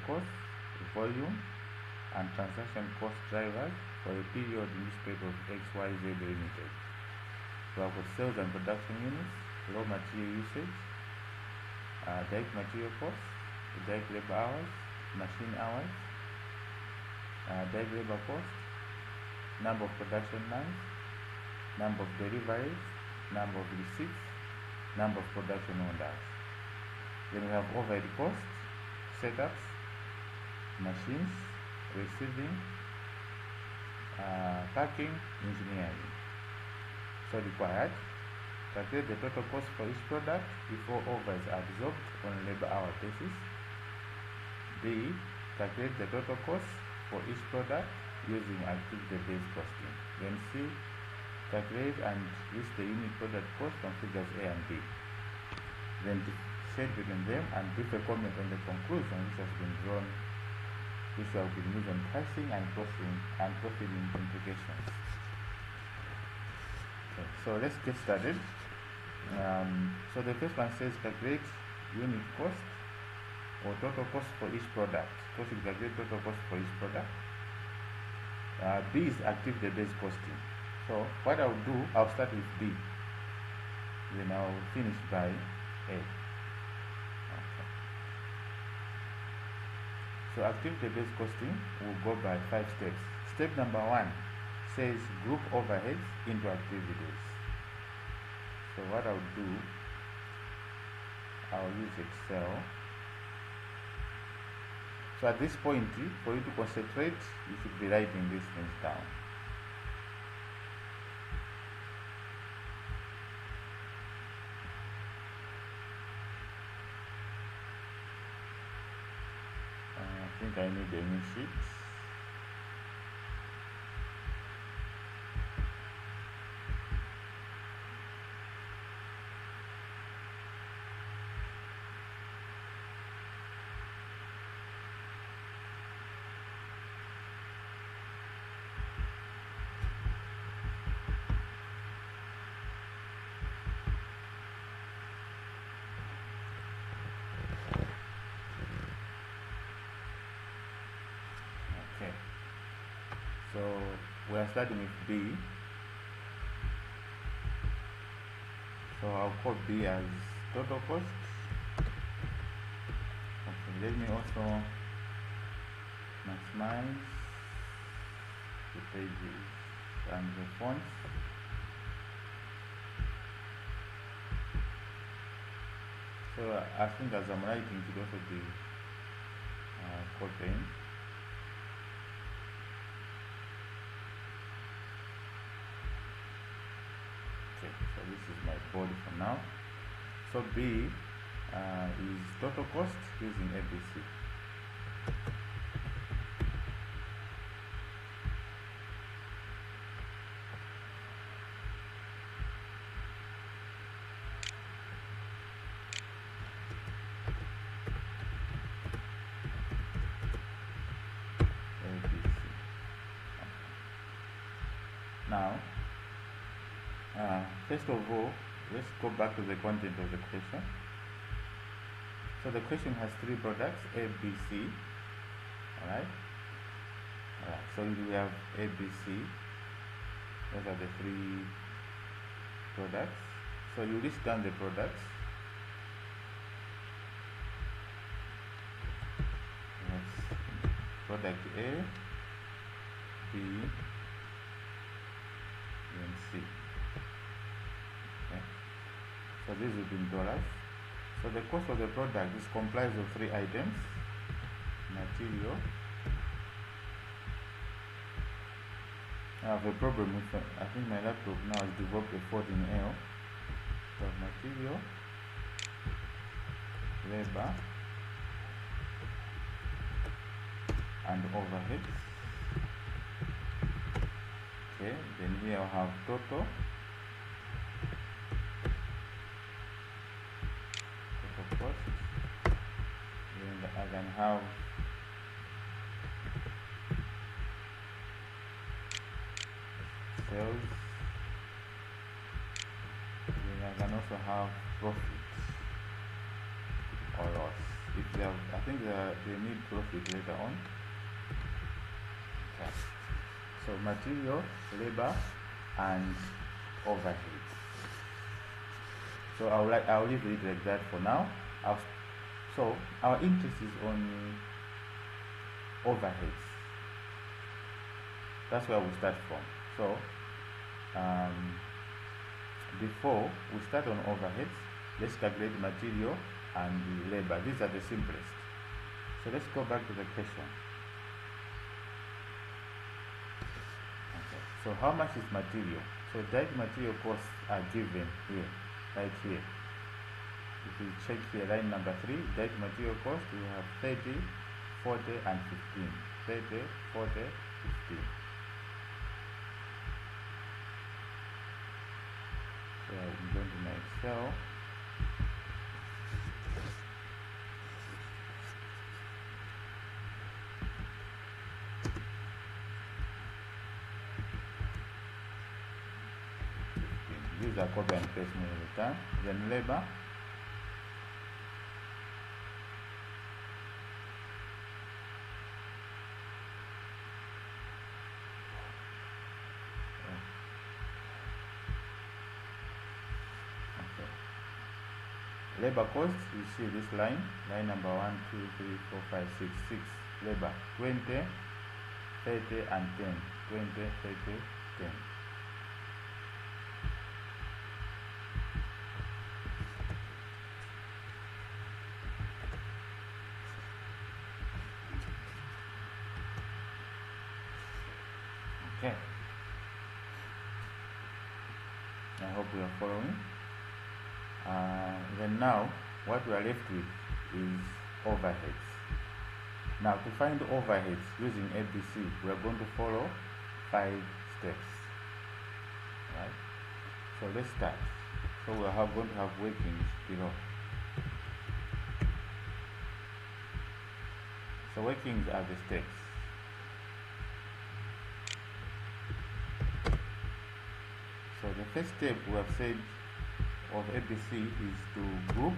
cost, volume, and transaction cost drivers for a period in respect of XYZ Limited. So I've got sales and production units, raw material usage, direct material costs, direct labor hours, machine hours, direct labor cost, number of production lines, number of deliveries, number of receipts, number of production orders. Then we have overhead costs, setups, machines, receiving, packing, engineering. So required, calculate the total cost for each product before overheads are absorbed on a labor hour basis. B, calculate the total cost for each product using activity-based costing. Then C, calculate and list the unit product cost from figures A and B. Then differentiate between them and give a comment on the conclusion which has been drawn, which have been used on pricing and costing and profit implications. Okay, so let's get started. So the first one says calculate unit cost or total cost for each product. So we calculate total cost for each product. B is activity-based costing. So what I'll do, I'll start with B, then I'll finish by A. Okay. So activity-based costing will go by 5 steps. Step number 1 says group overheads into activities. So what I'll do, I'll use Excel. So at this point, for you to concentrate, you should be writing these things down. I think I need a new sheet. Okay, so we are starting with B. So I'll call B as total cost. Okay, let me also maximize the pages and the fonts. So I think as I'm writing, it should also be copying. Okay, so this is my board for now. So B is total cost using ABC. Now, first of all, let's go back to the content of the question. So the question has 3 products, A, B, C. Alright? So we have A, B, C. Those are the 3 products. So you list down the products. That's product A, B, and C. Okay. So this will be in dollars. So the cost of the product is comprised of 3 items: material. I have a problem with I think my laptop now has developed a fault in L. So material, labor, and overheads. Okay, then here I'll have total cost. Then I can have sales. Then I can also have profit or loss. if they have, I think they need profit later on. Okay. So material, labor, and overheads. So I'll leave it like that for now. So our interest is on overheads. That's where we start from. So before we start on overheads, let's calculate material and labor. These are the simplest. So let's go back to the question. Okay. So how much is material? So direct material costs are given here, right here. If you check here, line number 3, direct material cost, we have 30, 40, and 15. 30, 40, 15. So I'm going to my Excel. Use a copy and paste me every time. Then labor. Labor cost, you see this line number 1, 2, 3, 4, 5, 6, 6. Labor 20, 30, and 10. 20, 30, 10. Okay. I hope you are following. Then now what we are left with is overheads. Now to find overheads using ABC, we are going to follow 5 steps. Right? So let's start. So we are going to have workings below. So workings are the steps. So the first step we have said of ABC is to group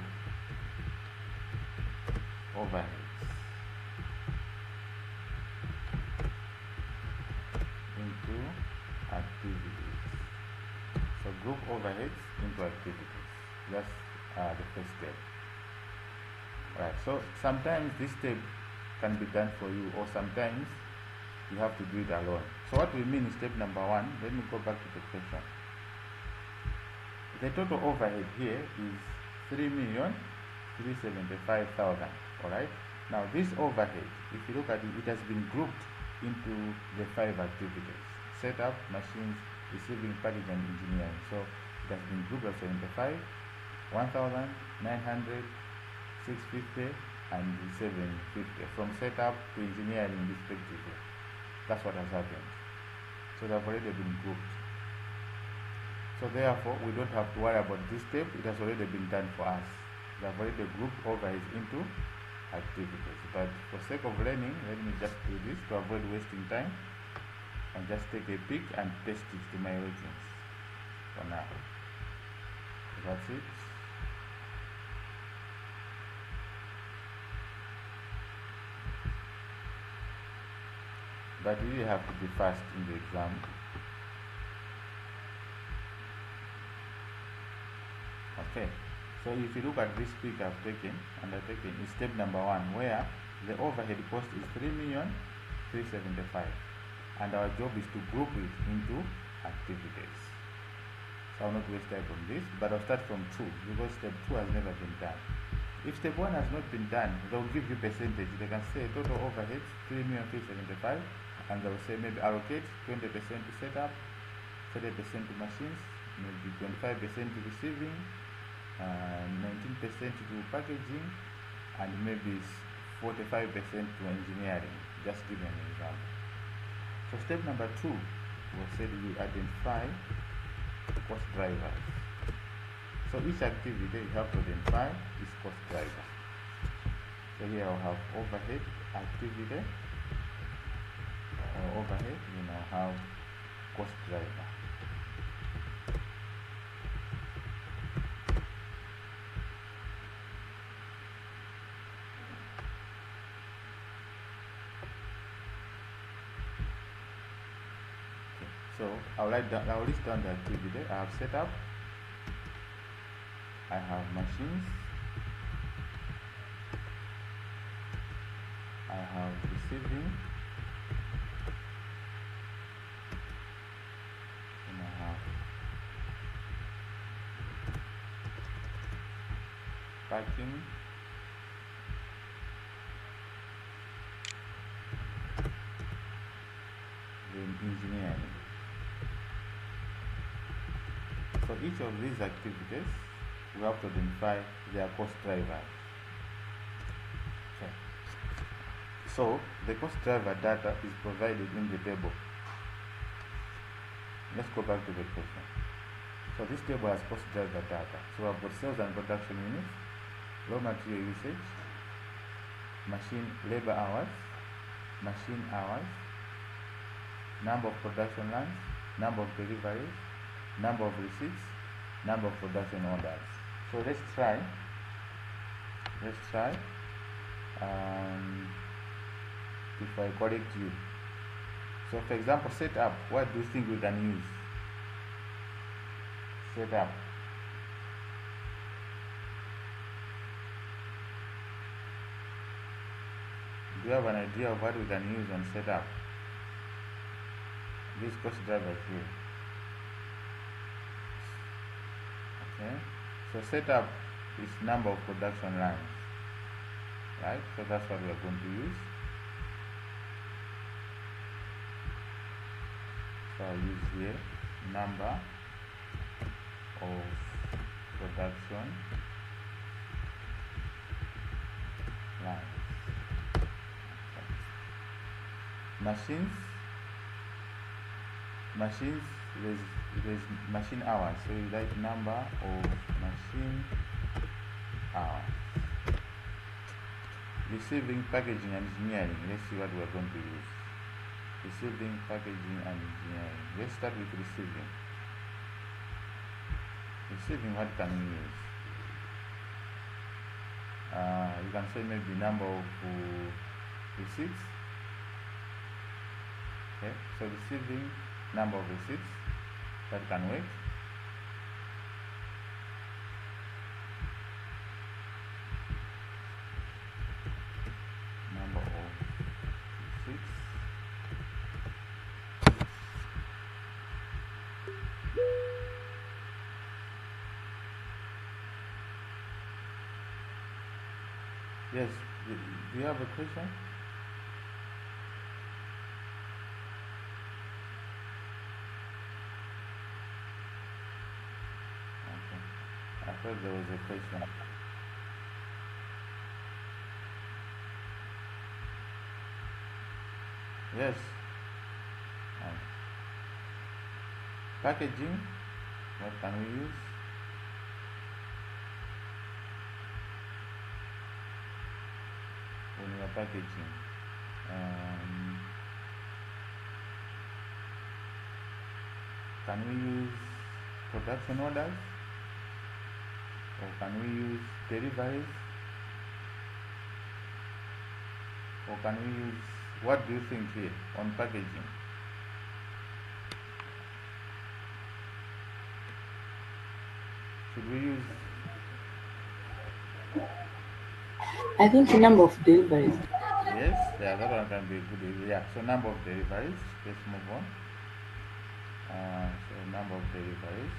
overheads into activities. So group overheads into activities. That's the first step. Right. So sometimes this step can be done for you, or sometimes you have to do it alone. So what we mean is step number 1. Let me go back to the question. The total overhead here is 3,375,000. Alright. Now this overhead, if you look at it, it has been grouped into the 5 activities: setup, machines, receiving, packaging, and engineering. So it has been grouped as 75, 1,900, 650, and 750 from setup to engineering respectively. That's what has happened. So they have already been grouped. So therefore, we don't have to worry about this step. It has already been done for us. We have already grouped overheads into activities. But for sake of learning, let me just do this to avoid wasting time, and just take a pic and paste it to my workings for now. That's it. But you really have to be fast in the exam. Okay, so if you look at this pic I've taken, and I've taken is step number 1, where the overhead cost is 3,375,000, and our job is to group it into activities. So I'll not waste time on this, but I'll start from 2, because step 2 has never been done. If step 1 has not been done, they'll give you percentage. They can say total overheads 3,375,000, and they'll say maybe allocate 20% to setup, 30% to machines, maybe 25% to receiving, 19% to packaging, and maybe 45% to engineering. Just give an example. So step number 2 was said you identify cost drivers. So each activity you have to identify is cost driver. So here I'll have overhead activity, or overhead, you now have cost driver. So I'll list down the activity. I have set up, I have machines, I have receiving, and I have packing, then engineering. For each of these activities, we have to identify their cost drivers. Okay. So the cost driver data is provided in the table. Let's go back to the question. So this table has cost driver data. So I've got sales and production units, raw material usage, machine labor hours, machine hours, number of production lines, number of deliveries, number of receipts, number of production orders. So let's try if I correct you. So for example, set up, what do you think we can use? Set up. Do you have an idea of what we can use on setup? This cost driver here. Okay. So setup is number of production lines. Right? So that's what we are going to use. So I'll use here number of production lines. Machines, there's machine hours, so you write number of machine hours. Receiving, packaging, and engineering. Let's see what we're going to use. Receiving, packaging, and engineering. Let's start with receiving. Receiving, what can we use? You can say maybe number of receipts. Okay, so receiving number of receipts, that can work. Number of receipts. Yes, do you have a question? I thought there was a question. Yes. Packaging, what can we use? When we are packaging, can we use production orders? Or can we use deliveries? Or can we use, what do you think here on packaging? Should we use? I think the number of deliveries. Yes, yeah, that one can be a good idea. Yeah, so number of deliveries. Let's move on. So number of deliveries.